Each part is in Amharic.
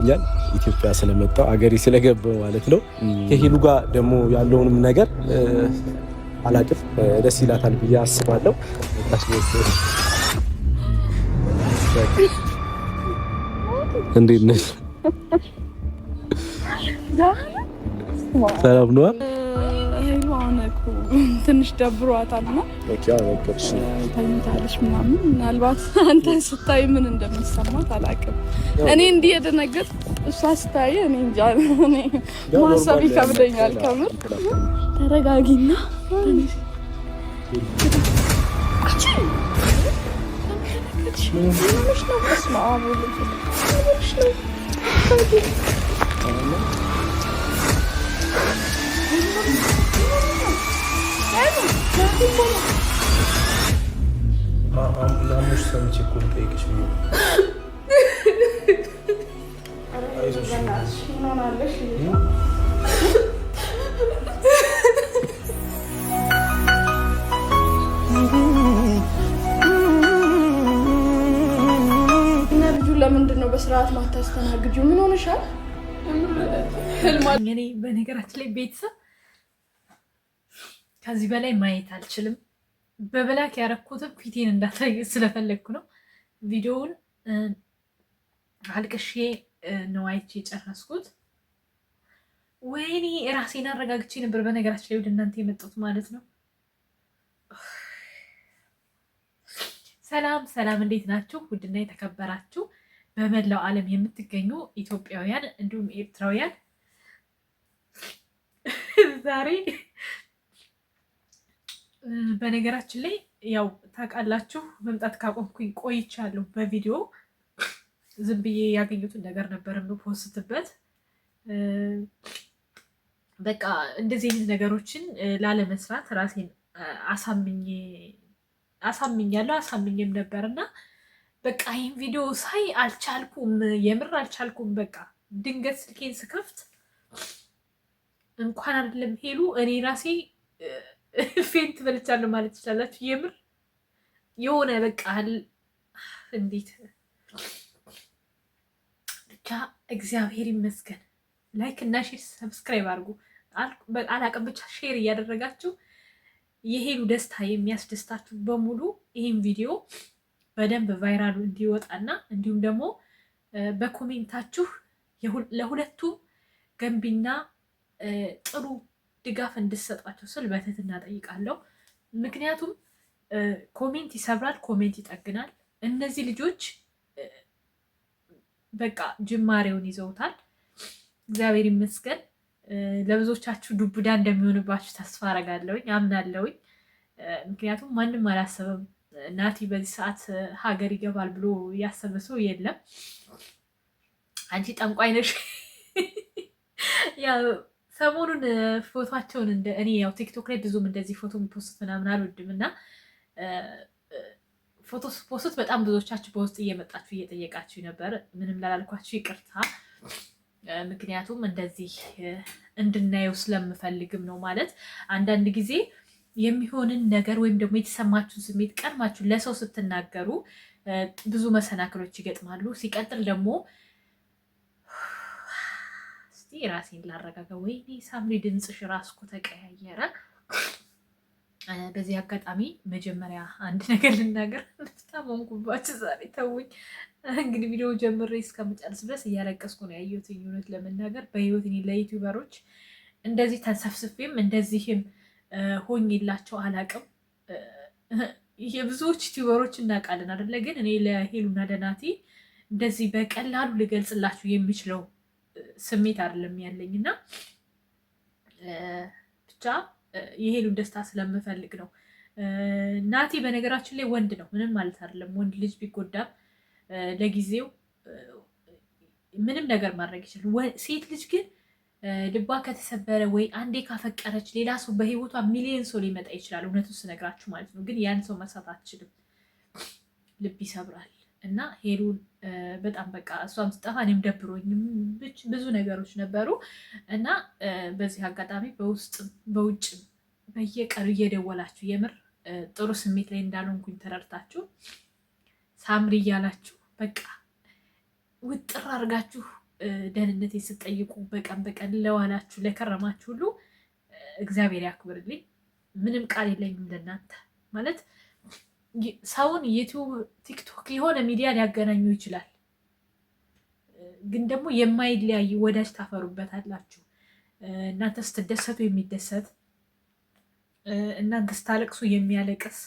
ኢትዮጵያ ስለመጣው አገሬ ስለገባው ማለት ነው። ከሄሉ ጋር ደግሞ ያለውንም ነገር አላቅም ደስ ይላታል ብዬ አስባለሁ። እንዴት ነሽ? ሰላም ነው? ትንሽ ደብሯታል እና ተኝታለች ምናምን። ምናልባት አንተ ስታይ ምን እንደሚሰማት አላውቅም። እኔ እንዲህ የደነገጥኩ እሷ ስታይ እኔ እንጃ፣ እኔ ማሰብ ይከብደኛል ከምር። ተረጋጊና አሞሽ ሰምቼ እኮ ልጠይቅሽ ብዬሽ ለምንድን ነው በስርዓት ማታስተናግጂው? ምን ሆነሻል? እኔ በነገራችን ላይ ቤተሰብ ከዚህ በላይ ማየት አልችልም። በብላክ ያረኩትም ፊቴን እንዳታይ ስለፈለግኩ ነው። ቪዲዮውን አልቅሼ ነው አይቼ የጨረስኩት። ወይኔ ራሴን አረጋግቼ ነበር በነገራችን ላይ ወደ እናንተ የመጣሁት ማለት ነው። ሰላም ሰላም፣ እንዴት ናችሁ? ውድና የተከበራችሁ በመላው ዓለም የምትገኙ ኢትዮጵያውያን እንዲሁም ኤርትራውያን ዛሬ በነገራችን ላይ ያው ታውቃላችሁ መምጣት ካቆምኩኝ ቆይቻለሁ። በቪዲዮ ዝም ብዬ ያገኙትን ነገር ነበር ፖስትበት። በቃ እንደዚህ አይነት ነገሮችን ላለመስራት ራሴን አሳምኛም ነበርና በቃ ይህን ቪዲዮ ሳይ አልቻልኩም፣ የምር አልቻልኩም። በቃ ድንገት ስልኬን ስከፍት እንኳን አይደለም ሄሉ እኔ ራሴ ፌንት በልቻለሁ ማለት ትችላላችሁ። የምር የሆነ በቃ እንዴት ብቻ እግዚአብሔር ይመስገን። ላይክ እና ሼር ሰብስክራይብ አድርጉ። አላቅም ብቻ ሼር እያደረጋችሁ የሄሉ ደስታ የሚያስደስታችሁ በሙሉ ይህን ቪዲዮ በደንብ ቫይራሉ እንዲወጣና እንዲሁም ደግሞ በኮሜንታችሁ ለሁለቱም ገንቢና ጥሩ ድጋፍ እንድሰጧቸው ስል በትህትና ጠይቃለሁ። ምክንያቱም ኮሜንት ይሰብራል፣ ኮሜንት ይጠግናል። እነዚህ ልጆች በቃ ጅማሬውን ይዘውታል። እግዚአብሔር ይመስገን። ለብዙዎቻችሁ ዱብዳ እንደሚሆንባችሁ ተስፋ አረጋለሁኝ፣ አምናለሁኝ። ምክንያቱም ማንም አላሰበም ናቲ በዚህ ሰዓት ሀገር ይገባል ብሎ ያሰበ ሰው የለም። አንቺ ጠንቋይ ነሽ። ሰሞኑን ፎቶቸውን እኔ ያው ቲክቶክ ላይ ብዙም እንደዚህ ፎቶ ፖስት ምናምን አልወድም እና ፎቶ ፖስት በጣም ብዙዎቻችሁ በውስጥ እየመጣችሁ እየጠየቃችሁ ነበር። ምንም ላላልኳችሁ ይቅርታ። ምክንያቱም እንደዚህ እንድናየው ስለምፈልግም ነው። ማለት አንዳንድ ጊዜ የሚሆንን ነገር ወይም ደግሞ የተሰማችሁን ስሜት ቀድማችሁ ለሰው ስትናገሩ ብዙ መሰናክሎች ይገጥማሉ። ሲቀጥል ደግሞ ራሴን ላረጋጋ። ወይኔ ሳምሪ ድምፅሽ ራስኩ ተቀያየረ። በዚህ አጋጣሚ መጀመሪያ አንድ ነገር ልናገር። በጣም ሆንኩባችሁ ዛሬ ተውኝ። እንግዲህ ቪዲዮ ጀምሬ እስከምጨርስ ድረስ እያለቀስኩ ነው ያየሁት። እውነት ለመናገር በህይወት እኔ ለዩቲዩበሮች እንደዚህ ተንሰፍስፌም እንደዚህም ሆኜላቸው አላቅም። የብዙዎች ዩቲዩበሮች እናውቃለን አይደለ? ግን እኔ ለሄሉና ለናቲ እንደዚህ በቀላሉ ልገልጽላችሁ የሚችለው ስሜት አይደለም ያለኝ እና ብቻ የሄሉን ደስታ ስለምፈልግ ነው። ናቲ በነገራችን ላይ ወንድ ነው፣ ምንም ማለት አይደለም። ወንድ ልጅ ቢጎዳም ለጊዜው ምንም ነገር ማድረግ ይችላል። ሴት ልጅ ግን ልቧ ከተሰበረ ወይ አንዴ ካፈቀረች ሌላ ሰው በህይወቷ ሚሊዮን ሰው ሊመጣ ይችላል፣ እውነቱን ስነግራችሁ ማለት ነው። ግን ያን ሰው መርሳት አትችልም፣ ልብ ይሰብራል። እና ሄሉን በጣም በቃ እሷም ስጠፋ እኔም ደብሮኝም ብዙ ነገሮች ነበሩ እና በዚህ አጋጣሚ በውስጥም በውጭም በየቀኑ እየደወላችሁ የምር ጥሩ ስሜት ላይ እንዳልሆንኩኝ ተረድታችሁ ሳምሪ እያላችሁ በቃ ውጥር አድርጋችሁ ደህንነቴ ስትጠይቁ በቀን በቀን ለዋላችሁ ለከረማችሁ ሁሉ እግዚአብሔር ያክብርልኝ። ምንም ቃል የለኝም ለእናንተ ማለት ሰውን ዩቲዩብ፣ ቲክቶክ የሆነ ሚዲያ ሊያገናኙ ይችላል፣ ግን ደግሞ የማይለያይ ወዳጅ ታፈሩበታላችሁ። እናንተ ስትደሰቱ የሚደሰት እናንተ ስታለቅሱ የሚያለቅስ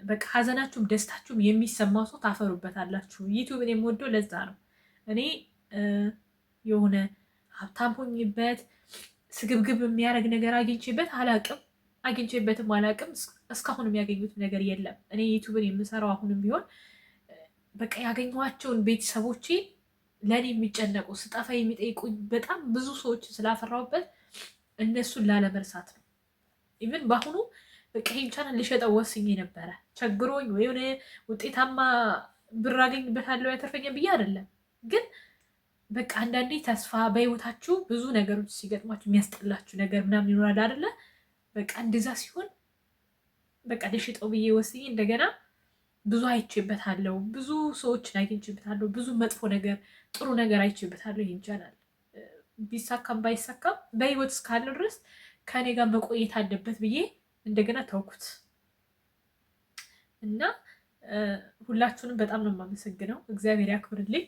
በቃ ሀዘናችሁም ደስታችሁም የሚሰማው ሰው ታፈሩበታላችሁ። ዩቲዩብን የምወደው ለዛ ነው። እኔ የሆነ ሀብታም ሆኝበት ስግብግብ የሚያደርግ ነገር አግኝቼበትም አላቅም። እስካሁን የሚያገኙት ነገር የለም። እኔ ዩቲዩብን የምሰራው አሁንም ቢሆን በቃ ያገኘኋቸውን ቤተሰቦቼ ለእኔ የሚጨነቁ ስጠፋ የሚጠይቁኝ በጣም ብዙ ሰዎችን ስላፈራሁበት እነሱን ላለመርሳት ነው። ኢቨን በአሁኑ በቃ ይሄን ቻናል ልሸጠው ወስኜ ነበረ። ቸግሮኝ ወይ የሆነ ውጤታማ ብር አገኝበታለሁ ያተርፈኛል ብዬ አይደለም፣ ግን በቃ አንዳንዴ ተስፋ በህይወታችሁ ብዙ ነገሮች ሲገጥሟችሁ የሚያስጠላችሁ ነገር ምናምን ይኖራል አይደለ? በቃ እንደዛ ሲሆን በቃ ልሽጠው ብዬ ወስኜ እንደገና ብዙ አይቼበታለሁ፣ ብዙ ሰዎችን አግኝቼበታለሁ፣ ብዙ መጥፎ ነገር ጥሩ ነገር አይቼበታለሁ። ይሄን ቻናል ቢሳካም ባይሳካም በህይወት እስካለው ድረስ ከኔ ጋር መቆየት አለበት ብዬ እንደገና ተውኩት እና ሁላችሁንም በጣም ነው የማመሰግነው። እግዚአብሔር ያክብርልኝ።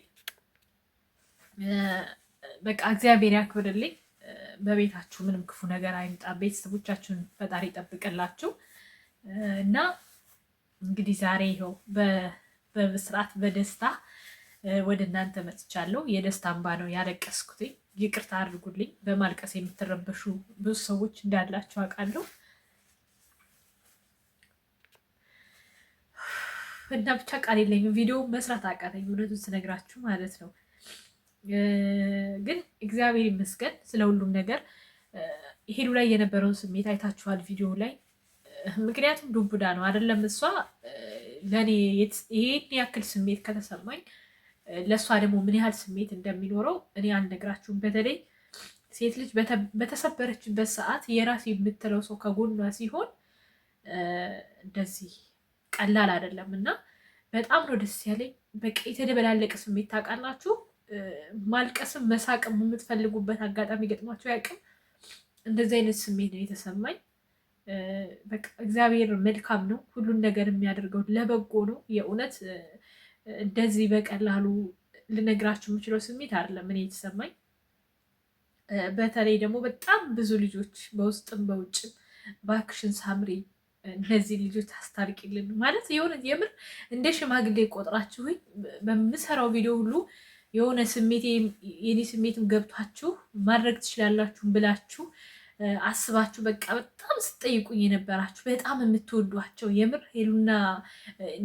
በቃ እግዚአብሔር ያክብርልኝ። በቤታችሁ ምንም ክፉ ነገር አይምጣ። ቤተሰቦቻችሁን ፈጣሪ ይጠብቅላችሁ እና እንግዲህ ዛሬ ይኸው በስርዓት በደስታ ወደ እናንተ መጥቻለሁ። የደስታ እንባ ነው ያለቀስኩትኝ። ይቅርታ አድርጉልኝ። በማልቀስ የምትረበሹ ብዙ ሰዎች እንዳላችሁ አውቃለሁ እና ብቻ ቃል የለኝም። ቪዲዮ መስራት አቃተኝ እውነቱን ስነግራችሁ ማለት ነው። ግን እግዚአብሔር ይመስገን ስለ ሁሉም ነገር። ሄሉ ላይ የነበረውን ስሜት አይታችኋል ቪዲዮ ላይ። ምክንያቱም ዱብዳ ነው አይደለም። እሷ ለእኔ ይሄን ያክል ስሜት ከተሰማኝ ለእሷ ደግሞ ምን ያህል ስሜት እንደሚኖረው እኔ አልነግራችሁም። በተለይ ሴት ልጅ በተሰበረችበት ሰዓት የራስ የምትለው ሰው ከጎኗ ሲሆን እንደዚህ ቀላል አይደለም እና በጣም ነው ደስ ያለኝ። በቃ የተደበላለቀ ስሜት ታውቃላችሁ። ማልቀስም መሳቅም የምትፈልጉበት አጋጣሚ ገጥሟቸው ያውቅም። እንደዚህ አይነት ስሜት ነው የተሰማኝ። በቃ እግዚአብሔር መልካም ነው። ሁሉን ነገር የሚያደርገው ለበጎ ነው። የእውነት እንደዚህ በቀላሉ ልነግራችሁ የምችለው ስሜት አይደለም እኔ የተሰማኝ። በተለይ ደግሞ በጣም ብዙ ልጆች በውስጥም በውጭም ባክሽን ሳምሪ እነዚህ ልጆች ታስታርቂልን ማለት የሆነ የምር እንደ ሽማግሌ ቆጥራችሁኝ በምሰራው ቪዲዮ ሁሉ የሆነ ስሜቴ የኔ ስሜትም ገብቷችሁ ማድረግ ትችላላችሁ ብላችሁ አስባችሁ በቃ በጣም ስጠይቁኝ የነበራችሁ በጣም የምትወዷቸው የምር ሄሉና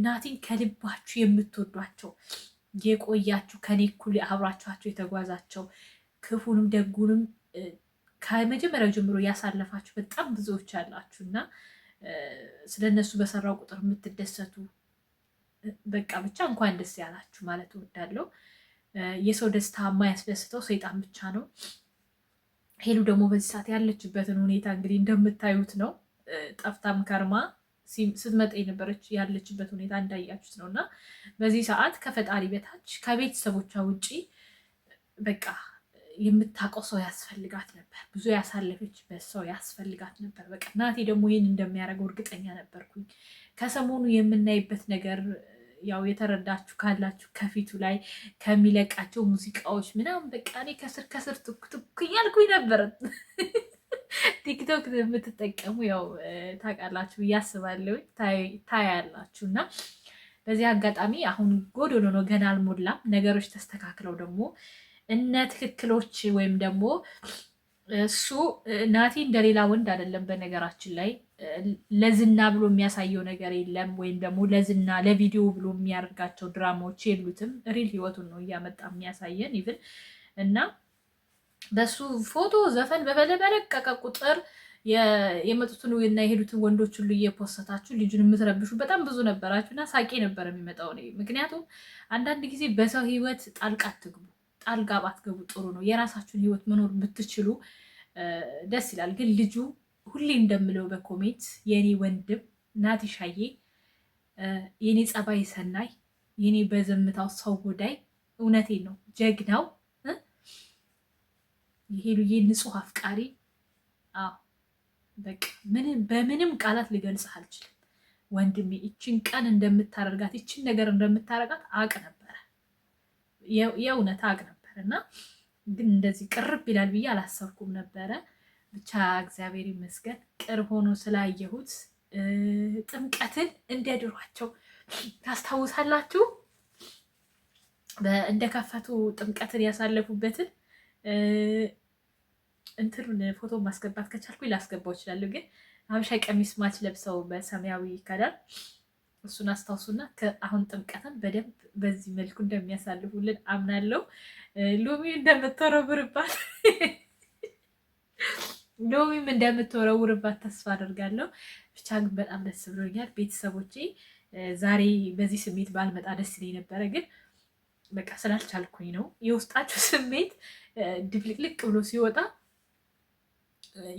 ናቲን ከልባችሁ የምትወዷቸው የቆያችሁ ከኔ እኩል አብራችኋቸው የተጓዛቸው ክፉንም ደጉንም ከመጀመሪያው ጀምሮ ያሳለፋችሁ በጣም ብዙዎች አላችሁ እና ስለነሱ በሰራው ቁጥር የምትደሰቱ በቃ ብቻ እንኳን ደስ ያላችሁ ማለት እወዳለሁ። የሰው ደስታ የማያስደስተው ሰይጣን ብቻ ነው። ሄሉ ደግሞ በዚህ ሰዓት ያለችበትን ሁኔታ እንግዲህ እንደምታዩት ነው። ጠፍታም ከርማ ስትመጣ የነበረች ያለችበት ሁኔታ እንዳያችሁት ነው እና በዚህ ሰዓት ከፈጣሪ በታች ከቤተሰቦቿ ውጪ በቃ የምታውቀው ሰው ያስፈልጋት ነበር። ብዙ ያሳለፈችበት ሰው ያስፈልጋት ነበር። በቃ ናቲ ደግሞ ይህን እንደሚያደርገው እርግጠኛ ነበርኩኝ። ከሰሞኑ የምናይበት ነገር ያው የተረዳችሁ ካላችሁ ከፊቱ ላይ ከሚለቃቸው ሙዚቃዎች ምናምን በቃ እኔ ከስር ትኩ እያልኩኝ ነበር። ቲክቶክ የምትጠቀሙ ያው ታውቃላችሁ ብዬ አስባለሁ፣ ታያላችሁ። እና በዚህ አጋጣሚ አሁን ጎዶሎ ነው ገና አልሞላም። ነገሮች ተስተካክለው ደግሞ እነ ትክክሎች ወይም ደግሞ እሱ ናቲ እንደሌላ ወንድ አይደለም። በነገራችን ላይ ለዝና ብሎ የሚያሳየው ነገር የለም፣ ወይም ደግሞ ለዝና ለቪዲዮ ብሎ የሚያደርጋቸው ድራማዎች የሉትም። ሪል ህይወቱን ነው እያመጣ የሚያሳየን ይብን እና በሱ ፎቶ ዘፈን በለቀቀ ቁጥር የመጡትን እና የሄዱትን ወንዶች ሁሉ እየፖሰታችሁ ልጁን የምትረብሹ በጣም ብዙ ነበራችሁ እና ሳቄ ነበር የሚመጣው እኔ። ምክንያቱም አንዳንድ ጊዜ በሰው ህይወት ጣልቃ አትግቡ። ጣልቃ ባትገቡ ጥሩ ነው። የራሳችሁን ህይወት መኖር ብትችሉ ደስ ይላል። ግን ልጁ ሁሌ እንደምለው በኮሜንት የኔ ወንድም ናቲሻዬ፣ የኔ ጸባይ ሰናይ፣ የኔ በዘምታው ሰው ጎዳይ፣ እውነቴን ነው ጀግናው የሄሉዬ ንጹህ አፍቃሪ። አዎ በቃ በምንም ቃላት ሊገልጽህ አልችልም ወንድሜ። ይችን ቀን እንደምታደርጋት ይችን ነገር እንደምታደርጋት አቅ ነበረ፣ የእውነት አቅ ነበር እና ግን እንደዚህ ቅርብ ይላል ብዬ አላሰብኩም ነበረ። ብቻ እግዚአብሔር ይመስገን ቅርብ ሆኖ ስላየሁት። ጥምቀትን እንደ ድሯቸው ታስታውሳላችሁ? እንደከፈቱ ጥምቀትን ያሳለፉበትን እንትኑን ፎቶ ማስገባት ከቻልኩ ላስገባው እችላለሁ። ግን ሀበሻ ቀሚስ ማች ለብሰው በሰማያዊ ከለር እሱን አስታውሱና አሁን ጥምቀትን በደንብ በዚህ መልኩ እንደሚያሳልፉልን አምናለሁ። ሎሚም እንደምትወረውርባት ተስፋ አደርጋለሁ። ብቻ ግን በጣም ደስ ብሎኛል ቤተሰቦቼ። ዛሬ በዚህ ስሜት ባልመጣ ደስ ይለኝ ነበረ፣ ግን በቃ ስላልቻልኩኝ ነው። የውስጣችሁ ስሜት ድብልቅልቅ ብሎ ሲወጣ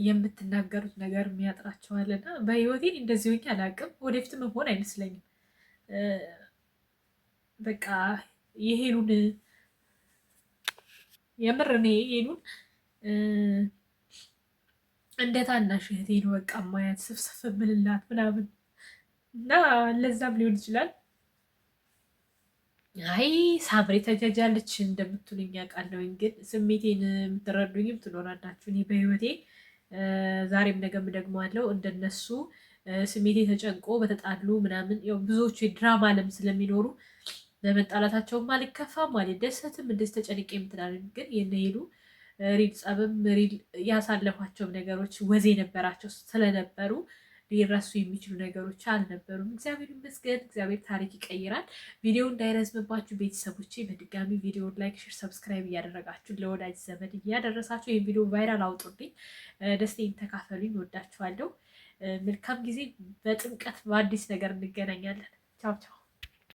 የምትናገሩት ነገር የሚያጥራቸዋልና በህይወቴ እንደዚህ ሆኜ አላውቅም። ወደፊትም መሆን አይመስለኝም። በቃ የሄሉን የምር እኔ ሄሉን እንደ ታናሽ እህቴ ነው በቃ ማያት ስፍስፍ ምልላት ምናምን እና ለዛም ሊሆን ይችላል። አይ ሳምሪ ተጃጃለች እንደምትሉኝ ያውቃለሁኝ፣ ግን ስሜቴን የምትረዱኝም ትኖራላችሁ። እኔ በህይወቴ ዛሬም ነገም ደግሞ አለው እንደነሱ ስሜቴ ተጨንቆ በተጣሉ ምናምን ያው ብዙዎቹ የድራማ አለም ስለሚኖሩ በመጣላታቸውም አልከፋም አልደሰትም፣ እንደዚህ ተጨንቄ የምትላለን። ግን የነሄሉ ሪል ጸብም ሪል ያሳለፏቸውም ነገሮች ወዜ ነበራቸው ስለነበሩ ሊረሱ የሚችሉ ነገሮች አልነበሩም። እግዚአብሔር ይመስገን። እግዚአብሔር ታሪክ ይቀይራል። ቪዲዮ እንዳይረዝምባችሁ ቤተሰቦቼ በድጋሚ ቪዲዮ ላይክ፣ ሼር፣ ሰብስክራይብ እያደረጋችሁ ለወዳጅ ዘመድ እያደረሳችሁ ይህን ቪዲዮ ቫይራል አውጡልኝ፣ ደስታዬን ተካፈሉኝ። ወዳችኋለሁ። መልካም ጊዜ። በጥምቀት በአዲስ ነገር እንገናኛለን። ቻው ቻው።